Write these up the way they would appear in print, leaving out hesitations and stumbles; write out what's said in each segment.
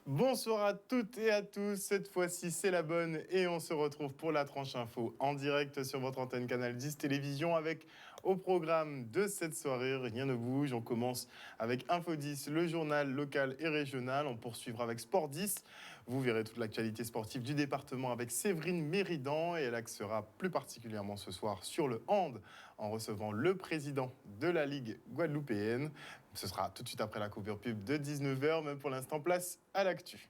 Bonsoir à toutes et à tous, cette fois-ci c'est la bonne et on se retrouve pour la tranche info en direct sur votre antenne Canal 10 Télévision avec au programme de cette soirée, rien ne bouge, on commence avec Info 10, le journal local et régional, on poursuivra avec Sport 10, vous verrez toute l'actualité sportive du département avec Séverine Méridan et elle axera plus particulièrement ce soir sur le hand en recevant le président de la Ligue guadeloupéenne. Ce sera tout de suite après la couverture pub de 19h, mais pour l'instant, place à l'actu.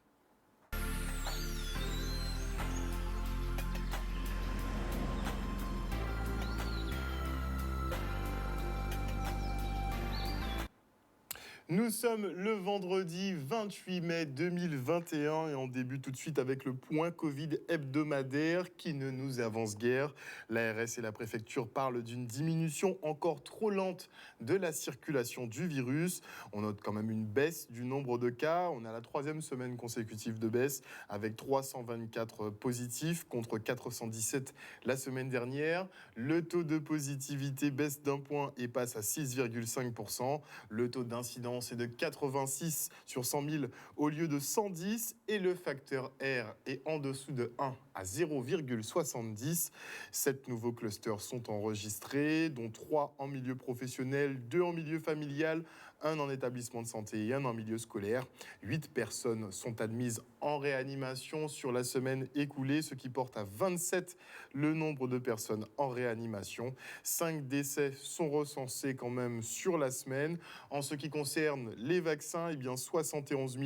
Nous sommes le vendredi 28 mai 2021 et on débute tout de suite avec le point Covid hebdomadaire qui ne nous avance guère. L'ARS et la préfecture parlent d'une diminution encore trop lente de la circulation du virus. On note quand même une baisse du nombre de cas. On a la 3e semaine consécutive de baisse avec 324 positifs contre 417 la semaine dernière. Le taux de positivité baisse d'un point et passe à 6,5%. Le taux d'incidence est de 86 sur 100 000 au lieu de 110 et le facteur R est en dessous de 1 à 0,70. 7 nouveaux clusters sont enregistrés, dont 3 en milieu professionnel, 2 en milieu familial, 1 en établissement de santé et 1 en milieu scolaire. 8 personnes sont admises en réanimation sur la semaine écoulée, ce qui porte à 27 le nombre de personnes en réanimation. 5 décès sont recensés quand même sur la semaine. En ce qui concerne les vaccins, 71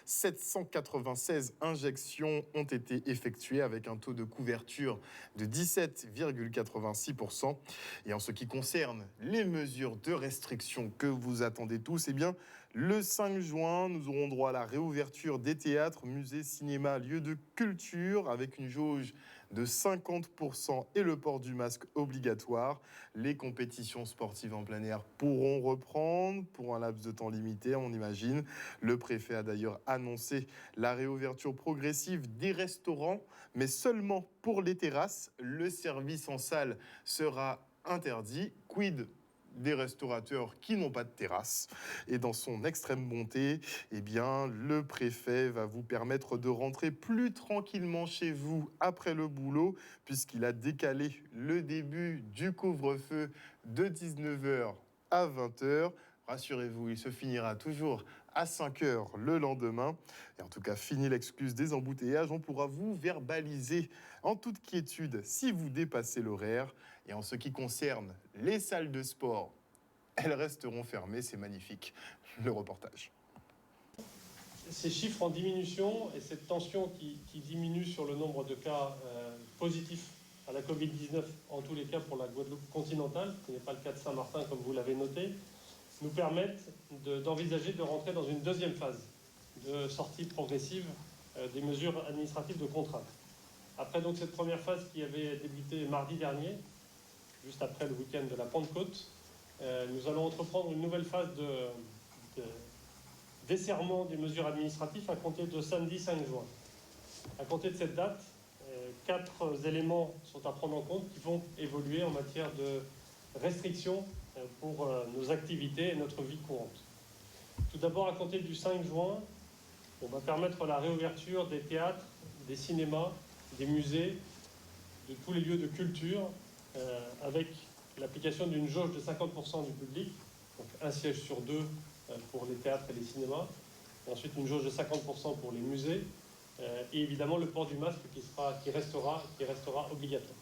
796 injections ont été effectuées avec un taux de couverture de 17,86%. Et en ce qui concerne les mesures de restriction que vous attendez tous, le 5 juin, nous aurons droit à la réouverture des théâtres, musées, cinémas, lieux de culture avec une jauge de 50% et le port du masque obligatoire. Les compétitions sportives en plein air pourront reprendre pour un laps de temps limité, on imagine. Le préfet a d'ailleurs annoncé la réouverture progressive des restaurants, mais seulement pour les terrasses. Le service en salle sera interdit. Quid des restaurateurs qui n'ont pas de terrasse. Et dans son extrême bonté, le préfet va vous permettre de rentrer plus tranquillement chez vous après le boulot, puisqu'il a décalé le début du couvre-feu de 19h à 20h. Rassurez-vous, il se finira toujours à 5h le lendemain. Et en tout cas, fini l'excuse des embouteillages. On pourra vous verbaliser en toute quiétude si vous dépassez l'horaire. Et en ce qui concerne les salles de sport, elles resteront fermées. C'est magnifique. Le reportage. Ces chiffres en diminution et cette tension qui diminue sur le nombre de cas positifs à la Covid-19, en tous les cas pour la Guadeloupe continentale, ce n'est pas le cas de Saint-Martin comme vous l'avez noté, nous permettent d'envisager de rentrer dans une deuxième phase de sortie progressive des mesures administratives de contrainte. Après donc cette première phase qui avait débuté mardi dernier, juste après le week-end de la Pentecôte, nous allons entreprendre une nouvelle phase de desserrement des mesures administratives à compter de samedi 5 juin. À compter de cette date, 4 éléments sont à prendre en compte qui vont évoluer en matière de restrictions pour nos activités et notre vie courante. Tout d'abord, à compter du 5 juin, on va permettre la réouverture des théâtres, des cinémas, des musées, de tous les lieux de culture, avec l'application d'une jauge de 50% du public, donc un siège sur 2 pour les théâtres et les cinémas, et ensuite une jauge de 50% pour les musées, et évidemment le port du masque qui restera obligatoire.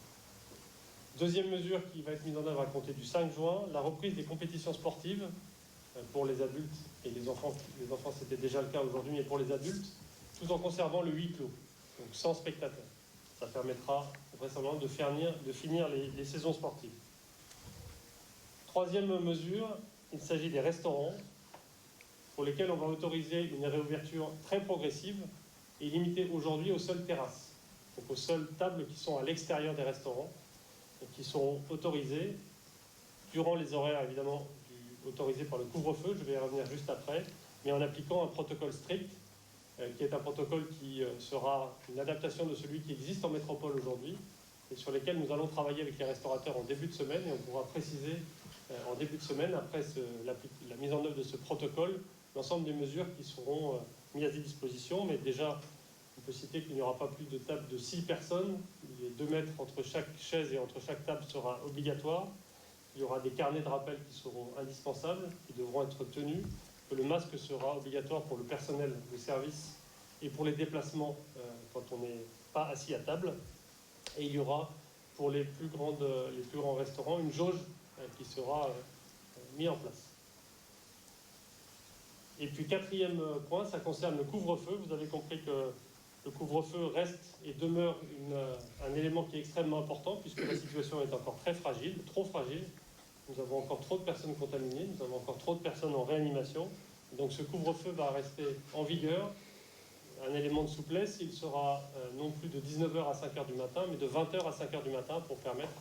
Deuxième mesure qui va être mise en œuvre à compter du 5 juin, la reprise des compétitions sportives pour les adultes et les enfants. Les enfants, c'était déjà le cas aujourd'hui, mais pour les adultes, tout en conservant le huis clos, donc sans spectateurs. Ça permettra vraisemblablement de finir les saisons sportives. Troisième mesure, il s'agit des restaurants, pour lesquels on va autoriser une réouverture très progressive et limitée aujourd'hui aux seules terrasses, donc aux seules tables qui sont à l'extérieur des restaurants, et qui seront autorisées durant les horaires évidemment autorisés par le couvre-feu, je vais y revenir juste après, mais en appliquant un protocole strict, qui est un protocole qui sera une adaptation de celui qui existe en métropole aujourd'hui, et sur lesquels nous allons travailler avec les restaurateurs en début de semaine, et on pourra préciser en début de semaine, après la mise en œuvre de ce protocole, l'ensemble des mesures qui seront mis à disposition, mais déjà, on peut citer qu'il n'y aura pas plus de table de 6 personnes. Les 2 mètres entre chaque chaise et entre chaque table sera obligatoire. Il y aura des carnets de rappel qui seront indispensables, qui devront être tenus. Que le masque sera obligatoire pour le personnel de service et pour les déplacements quand on n'est pas assis à table. Et il y aura pour les plus grands restaurants une jauge qui sera mise en place. Et puis 4e point, ça concerne le couvre-feu. Vous avez compris que le couvre-feu reste et demeure un élément qui est extrêmement important puisque la situation est encore très fragile, trop fragile. Nous avons encore trop de personnes contaminées, nous avons encore trop de personnes en réanimation. Donc ce couvre-feu va rester en vigueur. Un élément de souplesse, il sera non plus de 19h à 5h du matin, mais de 20h à 5h du matin pour permettre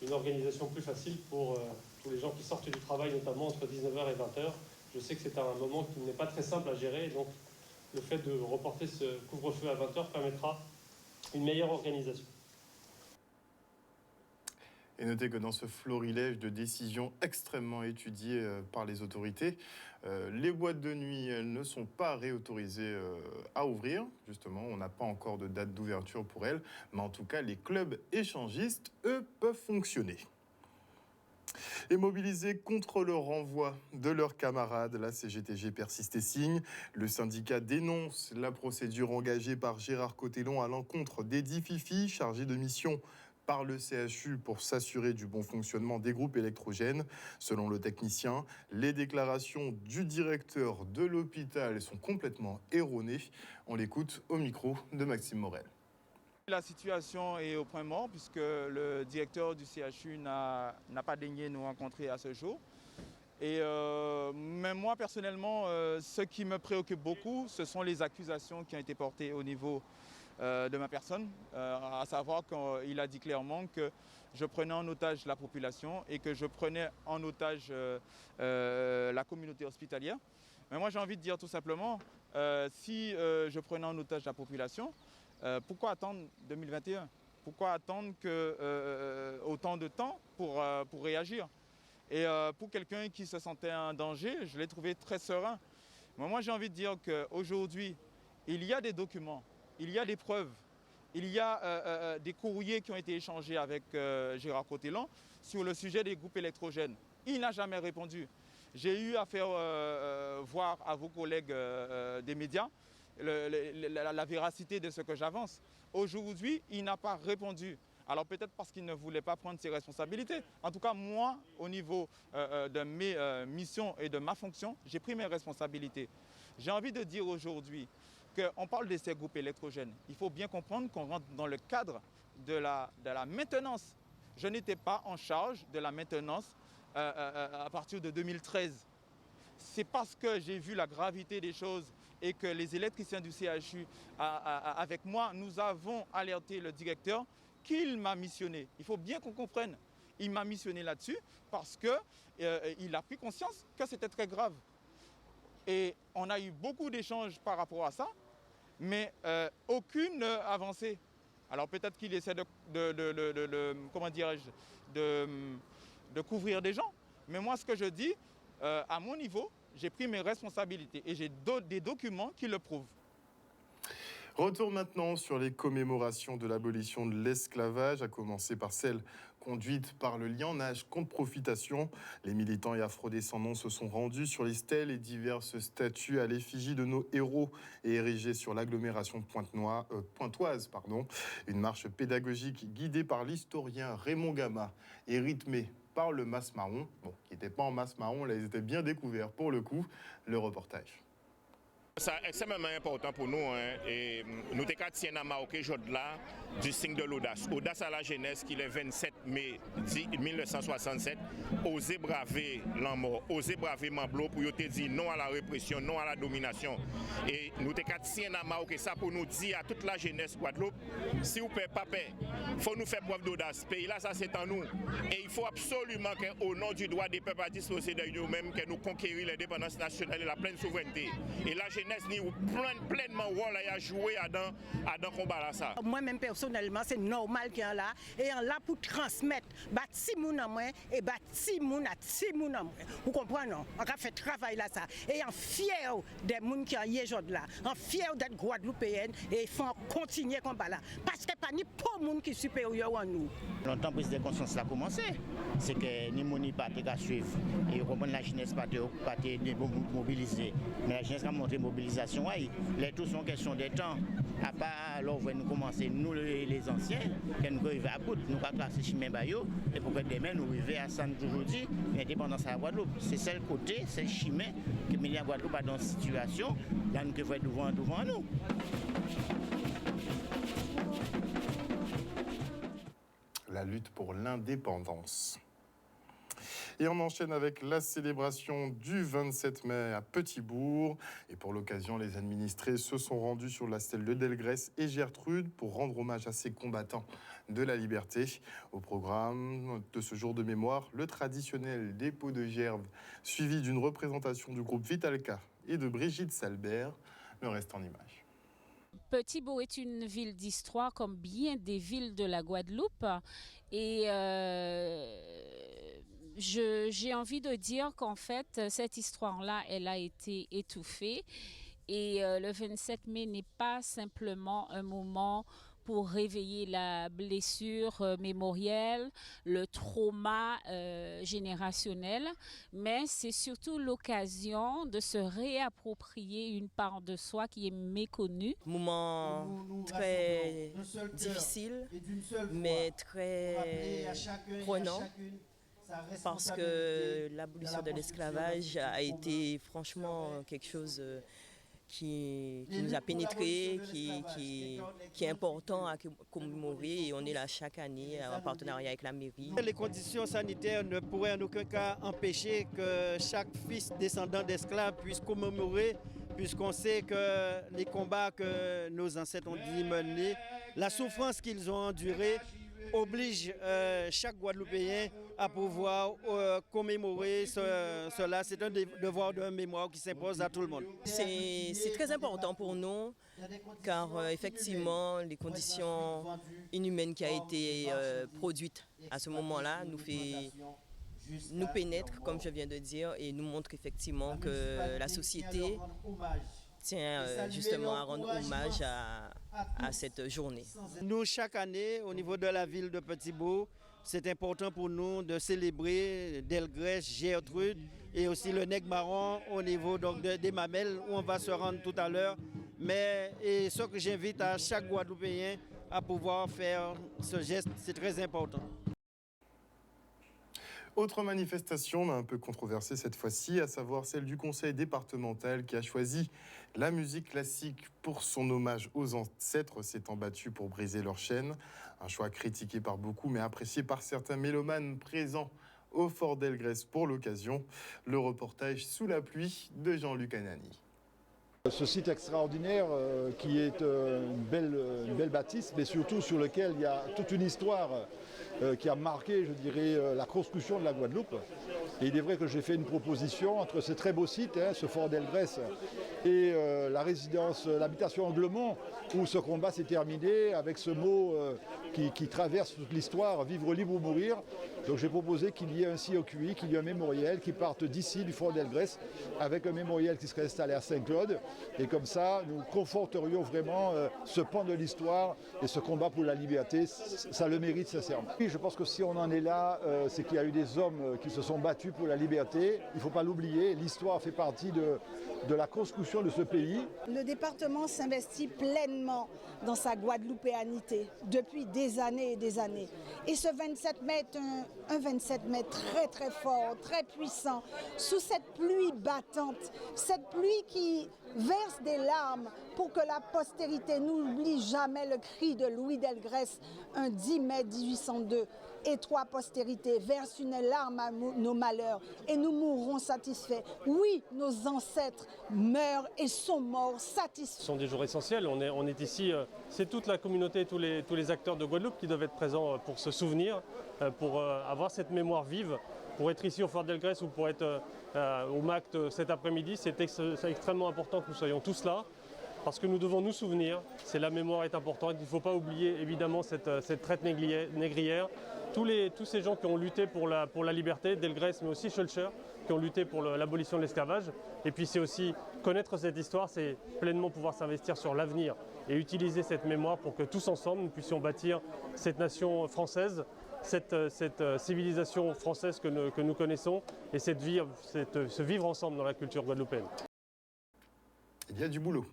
une organisation plus facile pour tous les gens qui sortent du travail, notamment entre 19h et 20h. Je sais que c'est un moment qui n'est pas très simple à gérer, et donc le fait de reporter ce couvre-feu à 20h permettra une meilleure organisation. Et notez que dans ce florilège de décisions extrêmement étudiées par les autorités, les boîtes de nuit elles ne sont pas réautorisées à ouvrir. Justement, on n'a pas encore de date d'ouverture pour elles. Mais en tout cas, les clubs échangistes, eux, peuvent fonctionner. Et mobilisés contre le renvoi de leurs camarades, la CGTG persiste et signe. Le syndicat dénonce la procédure engagée par Gérard Cotellon à l'encontre d'Eddy Fifi, chargé de mission par le CHU pour s'assurer du bon fonctionnement des groupes électrogènes. Selon le technicien, les déclarations du directeur de l'hôpital sont complètement erronées. On l'écoute au micro de Maxime Morel. La situation est au point mort puisque le directeur du CHU n'a pas daigné nous rencontrer à ce jour. Et même moi personnellement, ce qui me préoccupe beaucoup, ce sont les accusations qui ont été portées au niveau de ma personne, à savoir qu'il a dit clairement que je prenais en otage la population et que je prenais en otage la communauté hospitalière. Mais moi j'ai envie de dire tout simplement, si je prenais en otage la population, pourquoi attendre 2021? Pourquoi attendre autant de temps pour réagir? Et pour quelqu'un qui se sentait en danger, je l'ai trouvé très serein. Moi j'ai envie de dire qu'aujourd'hui, il y a des documents, il y a des preuves, il y a des courriers qui ont été échangés avec Gérard Cotellon sur le sujet des groupes électrogènes. Il n'a jamais répondu. J'ai eu à faire voir à vos collègues des médias la véracité de ce que j'avance. Aujourd'hui, il n'a pas répondu. Alors peut-être parce qu'il ne voulait pas prendre ses responsabilités. En tout cas, moi, au niveau de mes missions et de ma fonction, j'ai pris mes responsabilités. J'ai envie de dire aujourd'hui qu'on parle de ces groupes électrogènes. Il faut bien comprendre qu'on rentre dans le cadre de la maintenance. Je n'étais pas en charge de la maintenance à partir de 2013. C'est parce que j'ai vu la gravité des choses et que les électriciens du CHU, avec moi, nous avons alerté le directeur qu'il m'a missionné. Il faut bien qu'on comprenne. Il m'a missionné là-dessus parce qu'il a pris conscience que c'était très grave. Et on a eu beaucoup d'échanges par rapport à ça, mais aucune avancée. Alors peut-être qu'il essaie de couvrir des gens. Mais moi, ce que je dis, à mon niveau, j'ai pris mes responsabilités et j'ai des documents qui le prouvent. Retour maintenant sur les commémorations de l'abolition de l'esclavage, à commencer par celle conduite par le Lion-Nage contre profitation. Les militants et afrodescendants se sont rendus sur les stèles et diverses statues à l'effigie de nos héros et érigées sur l'agglomération pointoise. Une marche pédagogique guidée par l'historien Raymond Gama et rythmée par le Mas Marron, qui n'était pas en Mas Marron, là ils étaient bien découverts pour le coup. Le reportage. C'est extrêmement important pour nous et nous sommes à marquer aujourd'hui du signe de l'audace. Audace à la jeunesse qui est le 27 mai 1967, oser braver la mort, oser braver Mamblo pour te dire non à la répression, non à la domination. Et nous sommes à marquer ça pour nous dire à toute la jeunesse Guadeloupe, si vous ne pouvez pas paix, il faut nous faire preuve d'audace. Pays là, ça c'est en nous. Et il faut absolument qu'au nom du droit des peuples à disposer de nous-mêmes, que nous conquérir l'indépendance nationale et la pleine souveraineté. Et la jeunesse ni pleinement rôle à jouer dans combat là ça. Moi-même personnellement, c'est normal qu'il y ait là et là pour transmettre bâti moun en moi et bâti moun à ti moun en moi. Vous comprenez non? On a fait travail là ça et en fier des moun qui en y est là, en fier d'être Guadeloupéenne et il faut continuer combat là parce que pas ni pour moun qui supérieur à nous. Longtemps prise de conscience a commencé, c'est que ni moun ni pas à suivre et comprendre la jeunesse pas mobiliser. Mais la jeunesse a montré mobilisation, les tout sont question de temps. À part alors nous commencer nous les anciens, que nous arrivons à bout, nous pas tracer chemin bayo et pour que demain nous arrivions à ça toujours dit, l'indépendance à la Guadeloupe. C'est ce côté, c'est le chemin que la Guadeloupe a dans cette situation, là nous devons être devant nous. La lutte pour l'indépendance. Et on enchaîne avec la célébration du 27 mai à Petit-Bourg. Et pour l'occasion, les administrés se sont rendus sur la stèle de Delgrès et Gertrude pour rendre hommage à ces combattants de la liberté. Au programme de ce jour de mémoire, le traditionnel dépôt de gerbes, suivi d'une représentation du groupe Vitalka et de Brigitte Salbert. Le reste en images. Petit-Bourg est une ville d'histoire comme bien des villes de la Guadeloupe. Et j'ai envie de dire qu'en fait, cette histoire-là, elle a été étouffée. Et le 27 mai n'est pas simplement un moment pour réveiller la blessure mémorielle, le trauma générationnel, mais c'est surtout l'occasion de se réapproprier une part de soi qui est méconnue. Moment très difficile, mais très prenant, parce que l'abolition de l'esclavage a été franchement quelque chose qui nous a pénétré, qui est important à commémorer et on est là chaque année en partenariat avec la mairie. Les conditions sanitaires ne pourraient en aucun cas empêcher que chaque fils descendant d'esclaves puisse commémorer, puisqu'on sait que les combats que nos ancêtres ont dû mener, la souffrance qu'ils ont endurée, oblige chaque Guadeloupéen à pouvoir commémorer cela. C'est un devoir de mémoire qui s'impose à tout le monde. C'est très important pour nous car effectivement les conditions inhumaines qui ont été produites à ce moment-là nous pénètrent, comme je viens de dire, et nous montrent effectivement que la société tient justement à rendre hommage à cette journée. Nous, chaque année, au niveau de la ville de Petit-Bourg, c'est important pour nous de célébrer Delgrès, Gertrude et aussi le Nègre Marron au niveau donc, des Mamelles où on va se rendre tout à l'heure. Et ce que j'invite à chaque Guadeloupéen à pouvoir faire ce geste, c'est très important. Autre manifestation, mais un peu controversée cette fois-ci, à savoir celle du conseil départemental qui a choisi la musique classique pour son hommage aux ancêtres s'étant battus pour briser leur chaîne. Un choix critiqué par beaucoup, mais apprécié par certains mélomanes présents au Fort Delgrès pour l'occasion. Le reportage sous la pluie de Jean-Luc Anani. Ce site extraordinaire qui est une belle bâtisse, mais surtout sur lequel il y a toute une histoire qui a marqué, je dirais, la construction de la Guadeloupe. Et il est vrai que j'ai fait une proposition entre ce très beau site, ce Fort Delgrès, et la résidence, l'habitation Anglemont, où ce combat s'est terminé avec ce mot qui traverse toute l'histoire, vivre libre ou mourir. Donc j'ai proposé qu'il y ait un COQI, qu'il y ait un mémorial qui parte d'ici, du Fort Delgrès, avec un mémorial qui serait installé à Saint-Claude. Et comme ça, nous conforterions vraiment ce pan de l'histoire et ce combat pour la liberté. Ça le mérite sincèrement. Oui, je pense que si on en est là, c'est qu'il y a eu des hommes qui se sont battus pour la liberté. Il ne faut pas l'oublier, l'histoire fait partie de la construction de ce pays. Le département s'investit pleinement dans sa guadeloupéanité depuis des années et des années. Et ce 27 mai est un 27 mai très très fort, très puissant, sous cette pluie battante, cette pluie qui verse des larmes pour que la postérité n'oublie jamais le cri de Louis Delgrès, un 10 mai 1802. Et toi, postérité, verse une larme à nos malheurs et nous mourrons satisfaits. Oui, nos ancêtres meurent et sont morts satisfaits. Ce sont des jours essentiels. On est ici, c'est toute la communauté, tous les acteurs de Guadeloupe qui doivent être présents pour se souvenir, pour avoir cette mémoire vive, pour être ici au Fort Delgrès ou pour être au MACT cet après-midi, c'est extrêmement important que nous soyons tous là. Parce que nous devons nous souvenir, la mémoire est importante, il ne faut pas oublier évidemment cette traite négrière. Tous ces gens qui ont lutté pour la liberté, Delgrès mais aussi Schœlcher, qui ont lutté pour l'abolition de l'esclavage. Et puis c'est aussi connaître cette histoire, c'est pleinement pouvoir s'investir sur l'avenir et utiliser cette mémoire pour que tous ensemble nous puissions bâtir cette nation française, cette civilisation française que nous connaissons et ce vivre ensemble dans la culture guadeloupéenne. Il y a du boulot.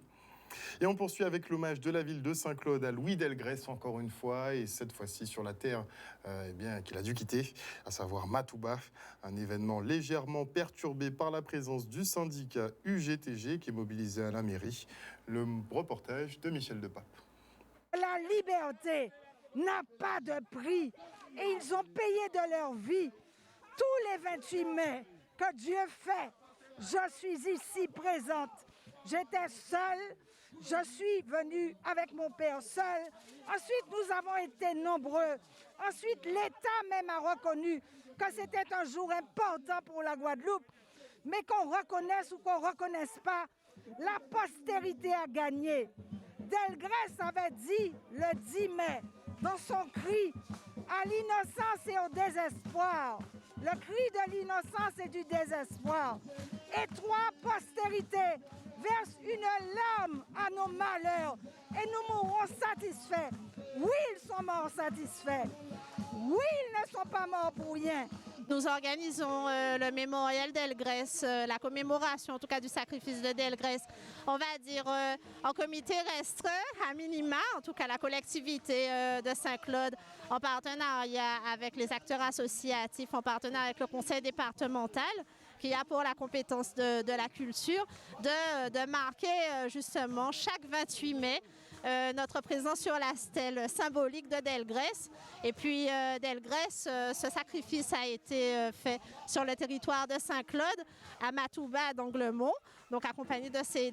Et on poursuit avec l'hommage de la ville de Saint-Claude à Louis Delgrès, encore une fois, et cette fois-ci sur la terre qu'il a dû quitter, à savoir Matouba, un événement légèrement perturbé par la présence du syndicat UGTG qui est mobilisé à la mairie. Le reportage de Michel Depape. La liberté n'a pas de prix et ils ont payé de leur vie. Tous les 28 mai que Dieu fait, je suis ici présente. J'étais seule. Je suis venue avec mon père seul. Ensuite, nous avons été nombreux. Ensuite, l'État même a reconnu que c'était un jour important pour la Guadeloupe. Mais qu'on reconnaisse ou qu'on ne reconnaisse pas, la postérité a gagné. Delgrès avait dit le 10 mai, dans son cri à l'innocence et au désespoir, le cri de l'innocence et du désespoir. Et trois postérités verse une larme à nos malheurs et nous mourrons satisfaits. Oui, ils sont morts satisfaits. Oui, ils ne sont pas morts pour rien. Nous organisons le mémorial Delgrès, la commémoration en tout cas du sacrifice de Delgrès, on va dire en comité restreint, à minima, en tout cas la collectivité de Saint-Claude, en partenariat avec les acteurs associatifs, en partenariat avec le conseil départemental, qui a pour la compétence de la culture, de marquer justement chaque 28 mai notre présence sur la stèle symbolique de Delgrès. Et puis Delgrès, ce sacrifice a été fait sur le territoire de Saint-Claude, à Matouba, d'Anglemont, donc accompagné de ses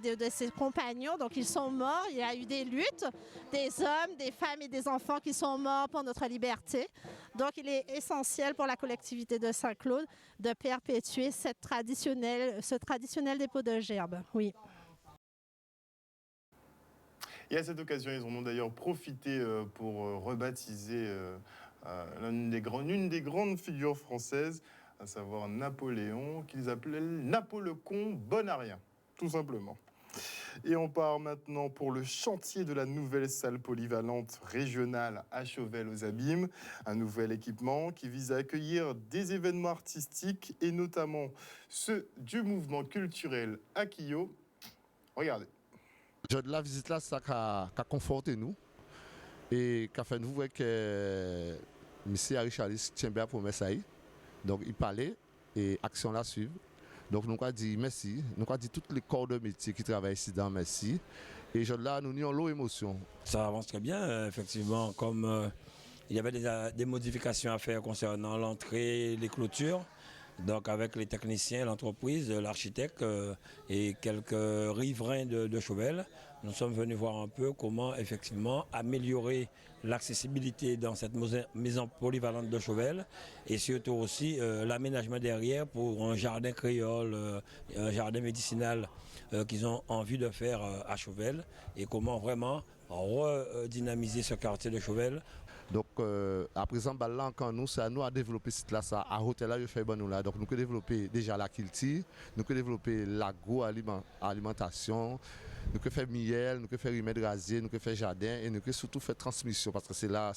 compagnons. Donc ils sont morts, il y a eu des luttes, des hommes, des femmes et des enfants qui sont morts pour notre liberté. Donc il est essentiel pour la collectivité de Saint-Claude de perpétuer ce traditionnel dépôt de gerbes. Oui. Et à cette occasion, ils en ont d'ailleurs profité pour rebaptiser l'une des grandes figures françaises, à savoir Napoléon, qu'ils appelaient Napoléon Bonarien, tout simplement. Et on part maintenant pour le chantier de la nouvelle salle polyvalente régionale à Chauvel aux Abîmes, un nouvel équipement qui vise à accueillir des événements artistiques et notamment ceux du mouvement culturel Akio. Regardez. De la visite là, ça a conforté nous et qu'a fait nous voir que M. Richarlis tient bien pour ça. Donc il parlait et action la suivre. Donc nous avons dit merci, nous avons dit tous les corps de métier qui travaillent ici dans merci. Et là, nous avons l'eau émotion. Ça avance très bien, effectivement, comme il y avait des modifications à faire concernant l'entrée, les clôtures. Donc avec les techniciens, l'entreprise, l'architecte et quelques riverains de Chauvel, nous sommes venus voir un peu comment effectivement améliorer l'accessibilité dans cette maison polyvalente de Chauvel et surtout aussi l'aménagement derrière pour un jardin créole, un jardin médicinal qu'ils ont envie de faire à Chauvel et comment vraiment redynamiser ce quartier de Chauvel. Donc, à présent, là, quand nous, c'est à nous à développer ce site-là, ça, à hôtel là, je fais bon nous là. Donc, nous pouvons développer déjà la culture, nous pouvons développer l'agroalimentation, nous pouvons faire miel, nous pouvons faire remède rasier, nous pouvons faire jardin et nous pouvons surtout faire transmission parce que c'est là,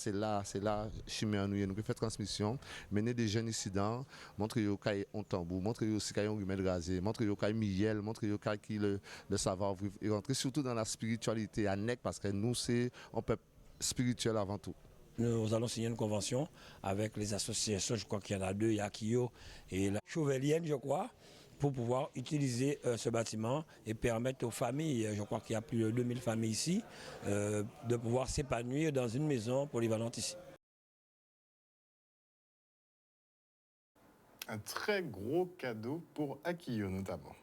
chimie en nous, nous pouvons faire transmission, mener des jeunes ici dedans, montrer qu'ils ont un tambour, montrer aussi qu'ils ont un remède rasier, montrer qu'ils ont miel, montrer qu'ils ont le savoir-vivre et rentrer surtout dans la spiritualité annexe parce que nous, c'est un peuple spirituel avant tout. Nous allons signer une convention avec les associations, je crois qu'il y en a deux, il y a Akio et la Chauvelienne, je crois, pour pouvoir utiliser ce bâtiment et permettre aux familles, je crois qu'il y a plus de 2000 familles ici, de pouvoir s'épanouir dans une maison polyvalente ici. Un très gros cadeau pour Akio notamment.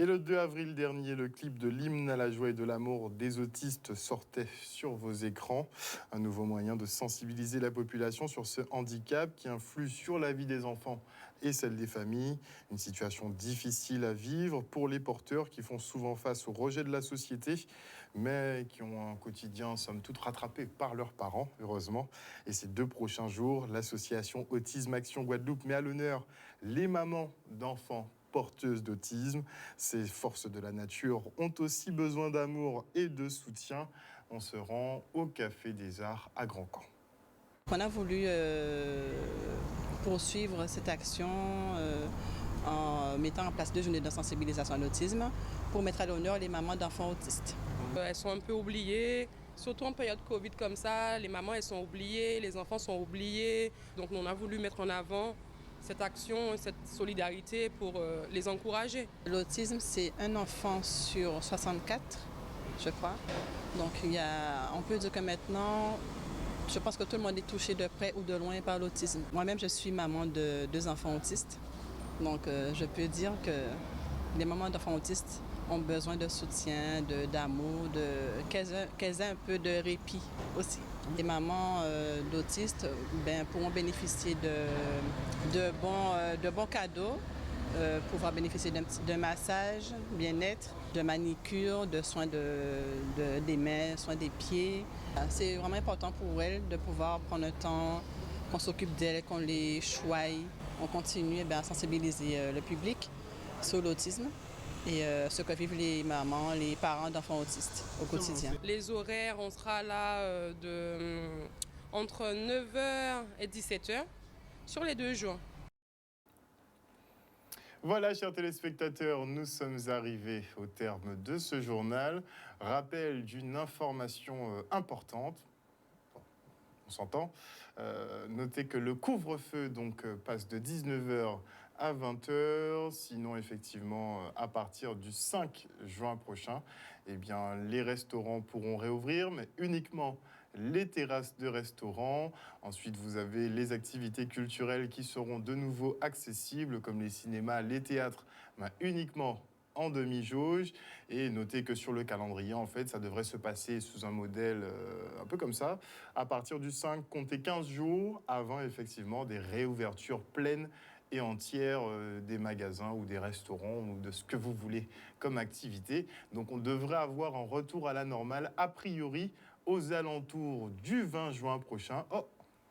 Et le 2 avril dernier, le clip de l'hymne à la joie et de l'amour des autistes sortait sur vos écrans. Un nouveau moyen de sensibiliser la population sur ce handicap qui influe sur la vie des enfants et celle des familles. Une situation difficile à vivre pour les porteurs qui font souvent face au rejet de la société, mais qui ont un quotidien, somme toute, rattrapé par leurs parents, heureusement. Et ces 2 prochains jours, l'association Autisme Action Guadeloupe met à l'honneur les mamans d'enfants porteuses d'autisme. Ces forces de la nature ont aussi besoin d'amour et de soutien. On se rend au Café des Arts à Grand Camp. On a voulu poursuivre cette action en mettant en place 2 journées de sensibilisation à l'autisme pour mettre à l'honneur les mamans d'enfants autistes. Elles sont un peu oubliées, surtout en période Covid comme ça, les mamans elles sont oubliées, les enfants sont oubliés. Donc on a voulu mettre en avant cette action, cette solidarité pour les encourager. L'autisme, c'est un enfant sur 64, je crois. Donc on peut dire que maintenant, je pense que tout le monde est touché de près ou de loin par l'autisme. Moi-même, je suis maman de 2 enfants autistes. Donc je peux dire que les mamans d'enfants autistes ont besoin de soutien, d'amour, qu'elles aient un peu de répit aussi. Les mamans d'autistes pourront bénéficier de bons cadeaux, pouvoir bénéficier d'un massage, bien-être, de manicure, de soins des mains, soins des pieds. C'est vraiment important pour elles de pouvoir prendre le temps, qu'on s'occupe d'elles, qu'on les choigne. On continue à sensibiliser le public sur l'autisme et ce que vivent les mamans, les parents d'enfants autistes au quotidien. Les horaires, on sera là entre 9h et 17h sur les 2 jours. Voilà, chers téléspectateurs, nous sommes arrivés au terme de ce journal. Rappel d'une information importante. On s'entend. Notez que le couvre-feu passe de 19h à 20h. Sinon, effectivement, à partir du 5 juin prochain, les restaurants pourront réouvrir, mais uniquement les terrasses de restaurants. Ensuite, vous avez les activités culturelles qui seront de nouveau accessibles, comme les cinémas, les théâtres, uniquement en demi-jauge. Et notez que sur le calendrier, en fait, ça devrait se passer sous un modèle un peu comme ça. À partir du 5, comptez 15 jours avant, effectivement, des réouvertures pleines et entières des magasins ou des restaurants ou de ce que vous voulez comme activité. Donc, on devrait avoir un retour à la normale, a priori, aux alentours du 20 juin prochain.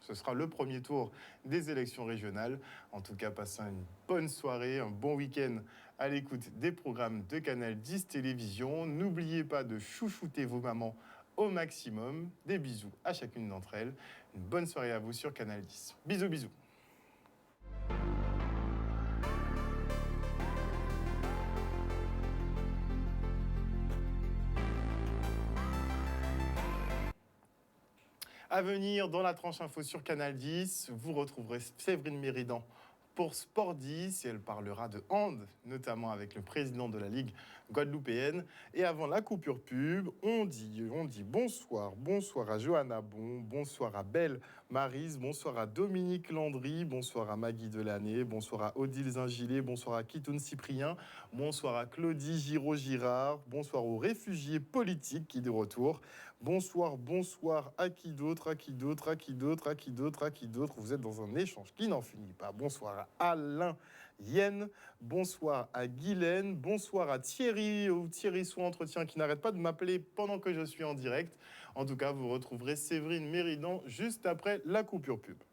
Ce sera le premier tour des élections régionales. En tout cas, passez une bonne soirée, un bon week-end à l'écoute des programmes de Canal 10 Télévision. N'oubliez pas de chouchouter vos mamans au maximum. Des bisous à chacune d'entre elles. Une bonne soirée à vous sur Canal 10. Bisous, bisous. À venir dans la tranche info sur Canal 10, vous retrouverez Séverine Méridan pour Sport 10 et elle parlera de hand, notamment avec le président de la Ligue guadeloupéenne. Et avant la coupure pub, on dit bonsoir à Johanna Bon, bonsoir à Belle Maryse, bonsoir à Dominique Landry, bonsoir à Maggie Delaney, bonsoir à Odile Zingilet, bonsoir à Kitoun Cyprien, bonsoir à Claudie Giraud-Girard, bonsoir aux réfugiés politiques qui de retour. Bonsoir à qui d'autre, vous êtes dans un échange qui n'en finit pas. Bonsoir à Alain Yen, bonsoir à Guylaine, bonsoir à Thierry Sous Entretien qui n'arrête pas de m'appeler pendant que je suis en direct. En tout cas, vous retrouverez Séverine Méridan juste après la coupure pub.